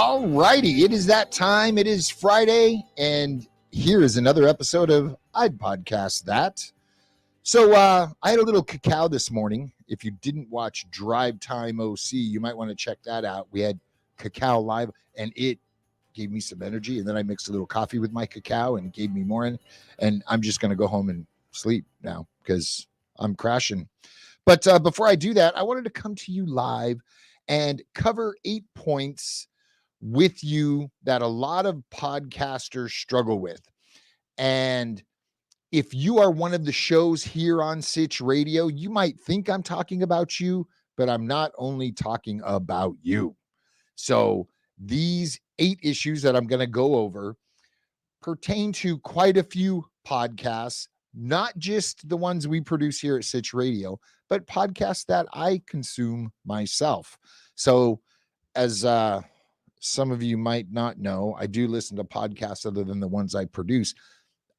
All righty, it is that time. It is Friday, and here is another episode of I'd Podcast That. So I had a little cacao this morning. If you didn't watch Drive Time OC, you might want to check that out. We had cacao live, and it gave me some energy, and then I mixed a little coffee with my cacao and gave me more, and I'm just going to go home and sleep now because I'm crashing. But before I do that, I wanted to come to you live and cover 8 points with you that a lot of podcasters struggle with. And if you are one of the shows here on Sitch Radio, you might think I'm talking about you, but I'm not only talking about you. So these 8 issues that I'm going to go over pertain to quite a few podcasts, not just the ones we produce here at Sitch Radio, but podcasts that I consume myself. So as some of you might not know, I do listen to podcasts other than the ones I produce.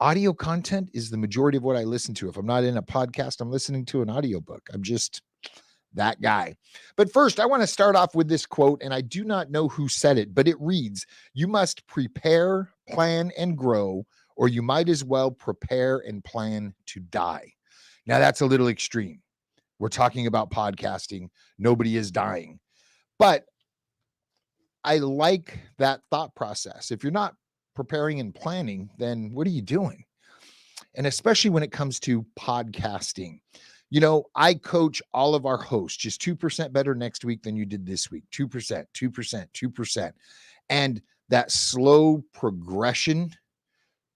Audio content is the majority of what I listen to. If I'm not in a podcast, I'm listening to an audiobook. I'm just that guy. But first, I want to start off with this quote, and I do not know who said it, but it reads, "You must prepare, plan, and grow, or you might as well prepare and plan to die." Now, that's a little extreme. We're talking about podcasting. Nobody is dying. But I like that thought process. If you're not preparing and planning, then what are you doing? And especially when it comes to podcasting. You know, I coach all of our hosts just 2% better next week than you did this week. 2%, 2%, 2%. And that slow progression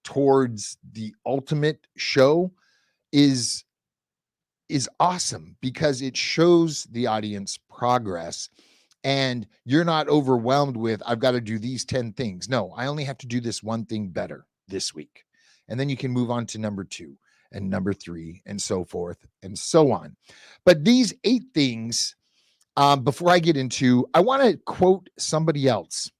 towards the ultimate show is awesome because it shows the audience progress. And you're not overwhelmed with, I've got to do these 10 things. No, I only have to do this one thing better this week. And then you can move on to number 2 and number 3 and so forth and so on. But these 8 things, before I get into, I want to quote somebody else.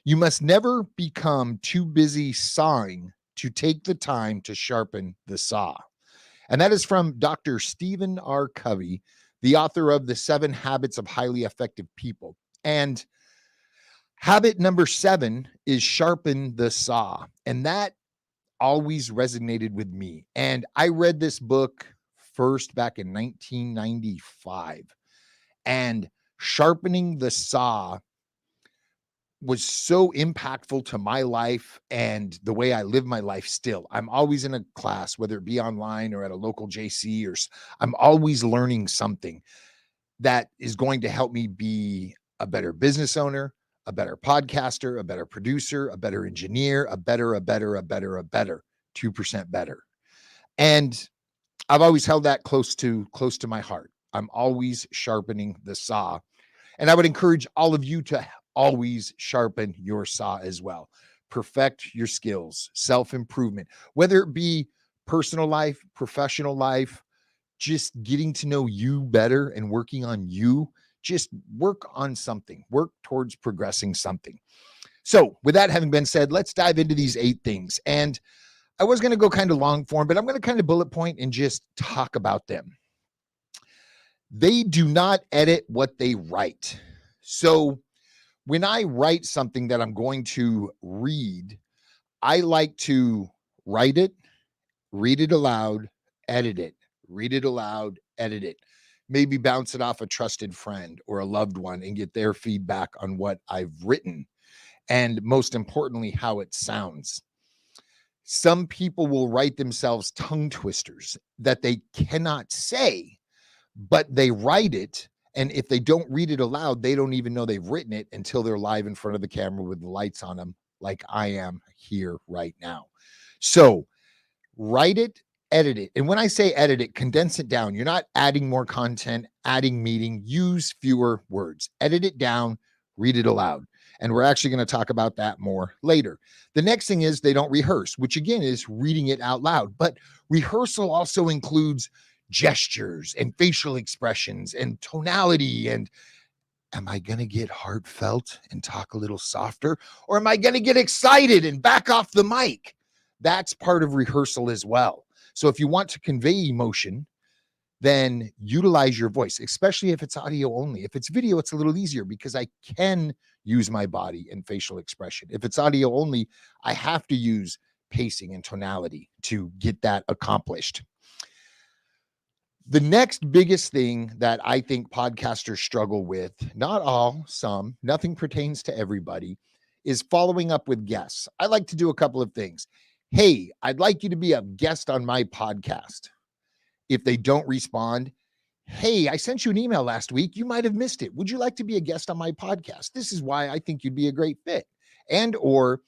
"You must never become too busy sawing to take the time to sharpen the saw." And that is from Dr. Stephen R. Covey, the author of The 7 Habits of Highly Effective People. And habit number 7 is sharpen the saw. And that always resonated with me. And I read this book first back in 1995. And sharpening the saw was so impactful to my life and the way I live my life still. I'm always in a class, whether it be online or at a local JC, or I'm always learning something that is going to help me be a better business owner, a better podcaster, a better producer, a better engineer, a better 2% better. And I've always held that close to my heart. I'm always sharpening the saw. And I would encourage all of you to always sharpen your saw as well. Perfect your skills, self-improvement, whether it be personal life, professional life, just getting to know you better and working on you. Just work on something, work towards progressing something. So with that having been said, let's dive into these 8 things. And I was going to go kind of long form, but I'm going to kind of bullet point and just talk about them. They do not edit what they write. So when I write something that I'm going to read, I like to write it, read it aloud, edit it, read it aloud, edit it, maybe bounce it off a trusted friend or a loved one and get their feedback on what I've written. And most importantly, how it sounds. Some people will write themselves tongue twisters that they cannot say, but they write it. And if they don't read it aloud, they don't even know they've written it until they're live in front of the camera with the lights on them, like I am here right now. So write it, edit it. And when I say edit it, condense it down. You're not adding more content, adding meaning, use fewer words. Edit it down, read it aloud. And we're actually going to talk about that more later. The next thing is they don't rehearse, which again is reading it out loud. But rehearsal also includes gestures and facial expressions and tonality. And am I going to get heartfelt and talk a little softer? Or am I going to get excited and back off the mic? That's part of rehearsal as well. So if you want to convey emotion, then utilize your voice, especially if it's audio only. If it's video, it's a little easier because I can use my body and facial expression. If it's audio only, I have to use pacing and tonality to get that accomplished. The next biggest thing that I think podcasters struggle with, not all, some, nothing pertains to everybody, is following up with guests. I like to do a couple of things. Hey, I'd like you to be a guest on my podcast. If they don't respond, hey, I sent you an email last week. You might have missed it. Would you like to be a guest on my podcast? This is why I think you'd be a great fit. And or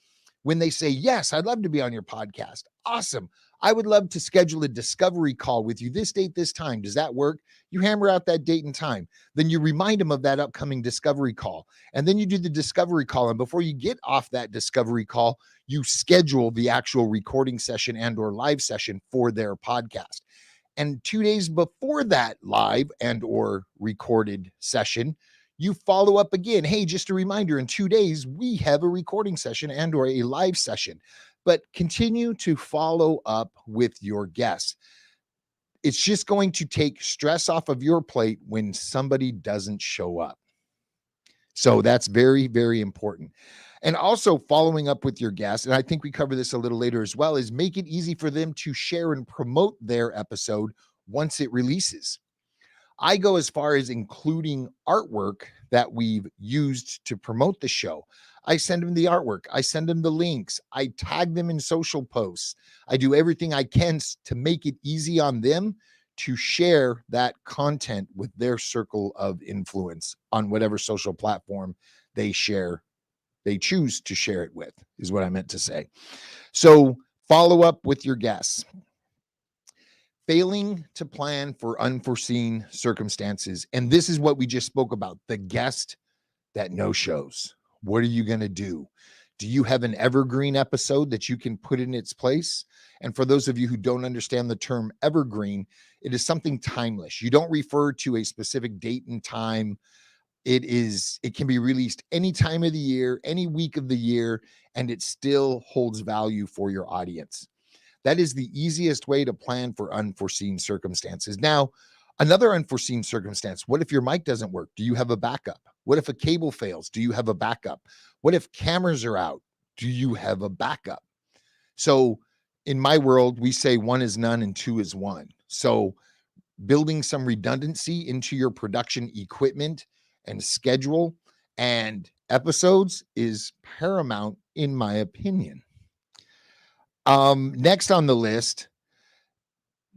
when they say, yes, I'd love to be on your podcast. Awesome. I would love to schedule a discovery call with you this date, this time. Does that work? You hammer out that date and time. Then you remind them of that upcoming discovery call. And then you do the discovery call. And before you get off that discovery call, you schedule the actual recording session and or live session for their podcast. And 2 days before that live and or recorded session, you follow up again. Hey, just a reminder, in 2 days, we have a recording session and or a live session. But continue to follow up with your guests. It's just going to take stress off of your plate when somebody doesn't show up. So that's very, very important. And also following up with your guests, and I think we cover this a little later as well, is make it easy for them to share and promote their episode once it releases. I go as far as including artwork that we've used to promote the show. I send them the artwork. I send them the links. I tag them in social posts. I do everything I can to make it easy on them to share that content with their circle of influence on whatever social platform they choose to share it with, is what I meant to say. So follow up with your guests. Failing to plan for unforeseen circumstances. And this is what we just spoke about, the guest that no-shows. What are you going to do? Do you have an evergreen episode that you can put in its place? And for those of you who don't understand the term evergreen, it is something timeless. You don't refer to a specific date and time. It can be released any time of the year, any week of the year, and it still holds value for your audience. That is the easiest way to plan for unforeseen circumstances. Now, another unforeseen circumstance, what if your mic doesn't work? Do you have a backup? What if a cable fails? Do you have a backup? What if cameras are out? Do you have a backup? So in my world, we say one is none and two is one. So building some redundancy into your production equipment and schedule and episodes is paramount, in my opinion. Next on the list,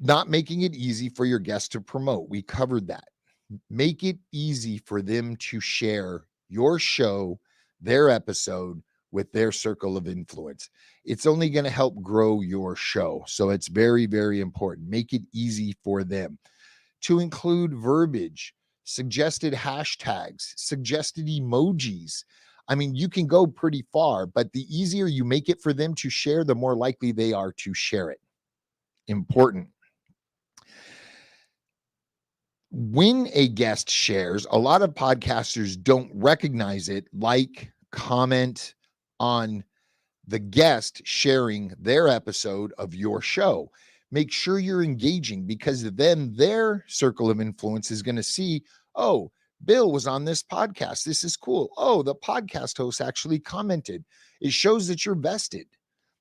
not making it easy for your guests to promote. We covered that. Make it easy for them to share your show, their episode with their circle of influence. It's only going to help grow your show. So it's very, very important. Make it easy for them to include verbiage, suggested hashtags, suggested emojis. I mean, you can go pretty far, but the easier you make it for them to share, the more likely they are to share it. Important. When a guest shares, a lot of podcasters don't recognize it, like, comment on the guest sharing their episode of your show. Make sure you're engaging, because then their circle of influence is going to see, oh, Bill was on this podcast. This is cool. Oh, the podcast host actually commented. It shows that you're vested.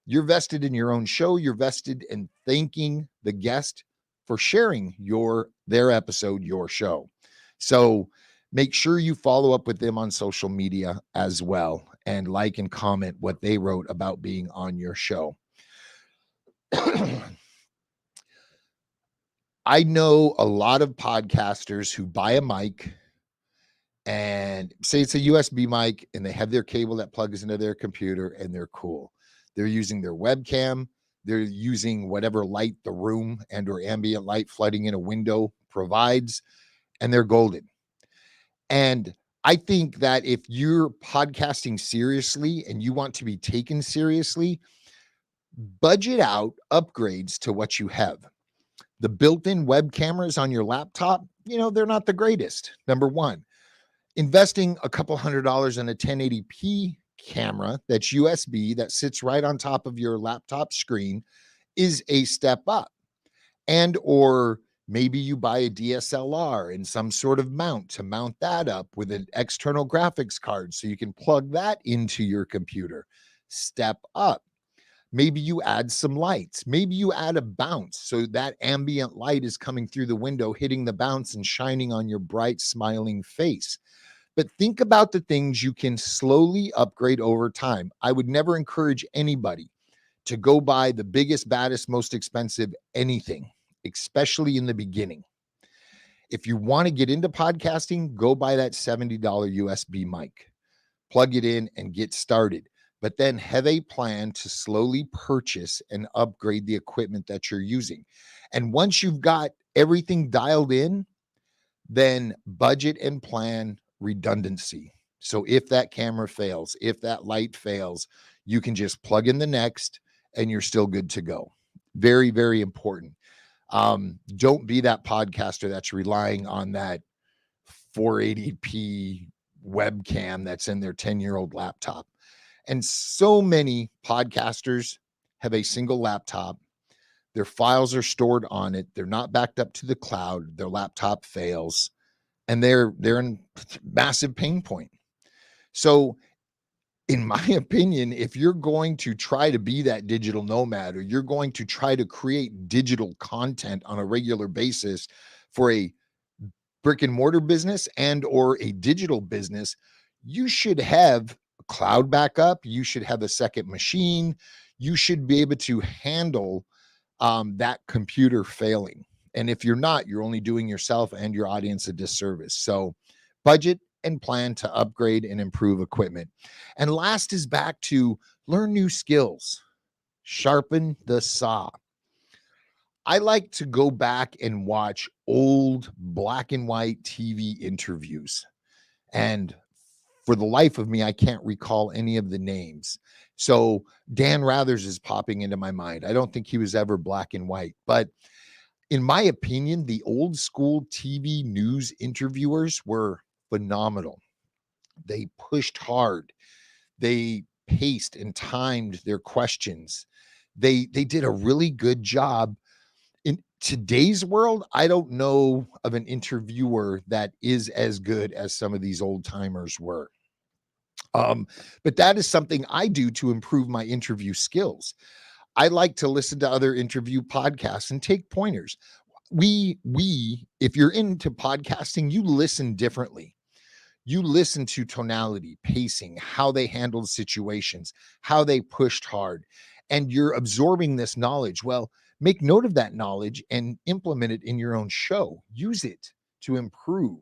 You're vested in your own show. You're vested in thanking the guest for sharing their episode, your show. So make sure you follow up with them on social media as well, and like and comment what they wrote about being on your show. I know a lot of podcasters who buy a mic and say it's a USB mic, and they have their cable that plugs into their computer, and they're cool. They're using their webcam. They're using whatever light the room and or ambient light flooding in a window provides, and they're golden. And I think that if you're podcasting seriously and you want to be taken seriously, budget out upgrades to what you have. The built-in web cameras on your laptop, they're not the greatest. Number one, investing a couple $100s in a 1080p camera that's USB that sits right on top of your laptop screen is a step up. And or Maybe you buy a DSLR and some sort of mount to mount that up with an external graphics card so you can plug that into your computer. Step up. Maybe you add some lights. Maybe you add a bounce so that ambient light is coming through the window, hitting the bounce and shining on your bright, smiling face. But think about the things you can slowly upgrade over time. I would never encourage anybody to go buy the biggest, baddest, most expensive anything, especially in the beginning. If you want to get into podcasting, go buy that $70 USB mic, plug it in and get started. But then have a plan to slowly purchase and upgrade the equipment that you're using. And once you've got everything dialed in, then budget and plan redundancy. So if that camera fails, if that light fails, you can just plug in the next and you're still good to go. Very, very important. Don't be that podcaster that's relying on that 480p webcam that's in their 10-year-old laptop. And so many podcasters have a single laptop. Their files are stored on it. They're not backed up to the cloud. Their laptop fails, and they're in massive pain point. So in my opinion, if you're going to try to be that digital nomad, or you're going to try to create digital content on a regular basis for a brick and mortar business and or a digital business, you should have cloud backup. You should have a second machine. You should be able to handle that computer failing. And if you're not, you're only doing yourself and your audience a disservice. So budget and plan to upgrade and improve equipment. And last is back to learn new skills. Sharpen the saw. I like to go back and watch old black and white TV interviews. And for the life of me, I can't recall any of the names. So Dan Rathers is popping into my mind. I don't think he was ever black and white, but in my opinion, the old school TV news interviewers were phenomenal. They pushed hard. They paced and timed their questions. They did a really good job. In today's world, I don't know of an interviewer that is as good as some of these old timers were. But that is something I do to improve my interview skills. I like to listen to other interview podcasts and take pointers. If you're into podcasting, you listen differently. You listen to tonality, pacing, how they handled situations, how they pushed hard, and you're absorbing this knowledge. Well, make note of that knowledge and implement it in your own show. Use it to improve.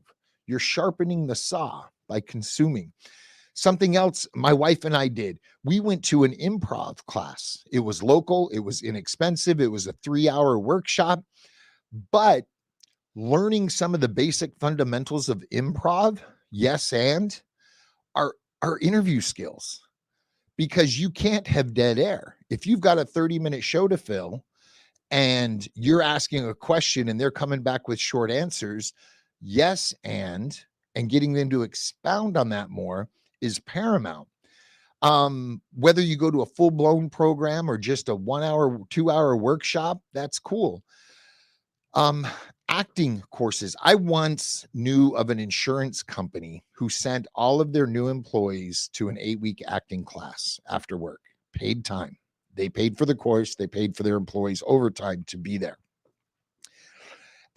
You're sharpening the saw by consuming. Something else my wife and I did, we went to an improv class. It was local, it was inexpensive, it was a 3-hour workshop, but learning some of the basic fundamentals of improv, yes, and our interview skills, because you can't have dead air. If you've got a 30-minute show to fill and you're asking a question and they're coming back with short answers, yes, and getting them to expound on that more is paramount. Whether you go to a full-blown program or just a 1-hour, 2-hour workshop, that's cool. Acting courses. I once knew of an insurance company who sent all of their new employees to an 8-week acting class after work, paid time. They paid for the course. They paid for their employees overtime to be there.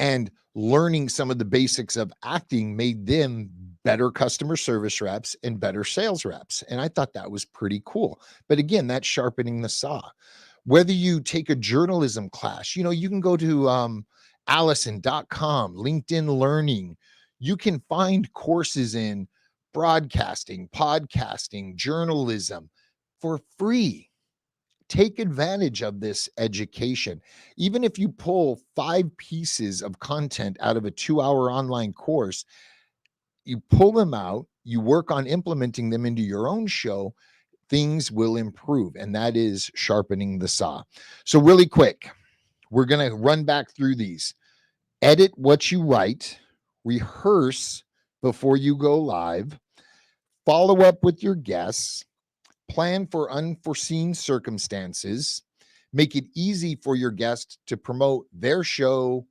And learning some of the basics of acting made them better customer service reps and better sales reps. And I thought that was pretty cool. But again, that's sharpening the saw. Whether you take a journalism class, you can go to Allison.com, LinkedIn Learning. You can find courses in broadcasting, podcasting, journalism for free. Take advantage of this education. Even if you pull 5 pieces of content out of a 2-hour online course, you pull them out, you work on implementing them into your own show, things will improve. And that is sharpening the saw. So really quick, we're going to run back through these. Edit what you write, rehearse before you go live, follow up with your guests, plan for unforeseen circumstances, make it easy for your guest to promote their show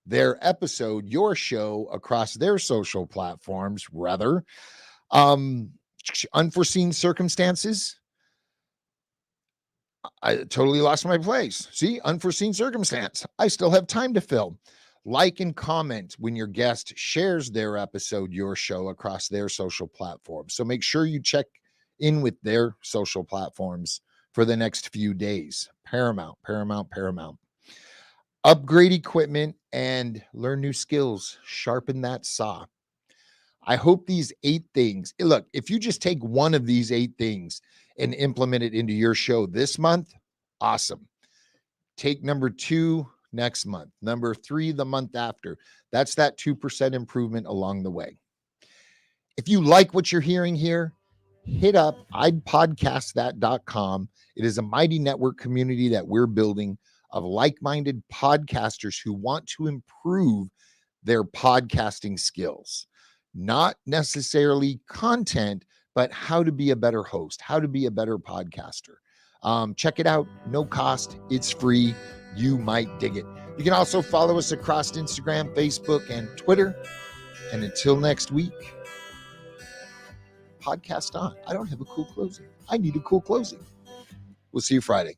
their episode, your show, across their social platforms, rather. Unforeseen circumstances. I totally lost my place. See, unforeseen circumstance. I still have time to fill. Like and comment when your guest shares their episode, your show, across their social platforms. So make sure you check in with their social platforms for the next few days. Paramount, paramount, paramount. Upgrade equipment and learn new skills. Sharpen that saw. I hope these 8 things, look, if you just take one of these 8 things and implement it into your show this month, awesome. Take number 2 next month, number 3 the month after. That's that 2% improvement along the way. If you like what you're hearing here, hit up idpodcastthat.com. It is a mighty network community that we're building of like-minded podcasters who want to improve their podcasting skills. Not necessarily content, but how to be a better host, how to be a better podcaster. Check it out. No cost. It's free. You might dig it. You can also follow us across Instagram, Facebook, and Twitter. And until next week, podcast on. I don't have a cool closing. I need a cool closing. We'll see you Friday.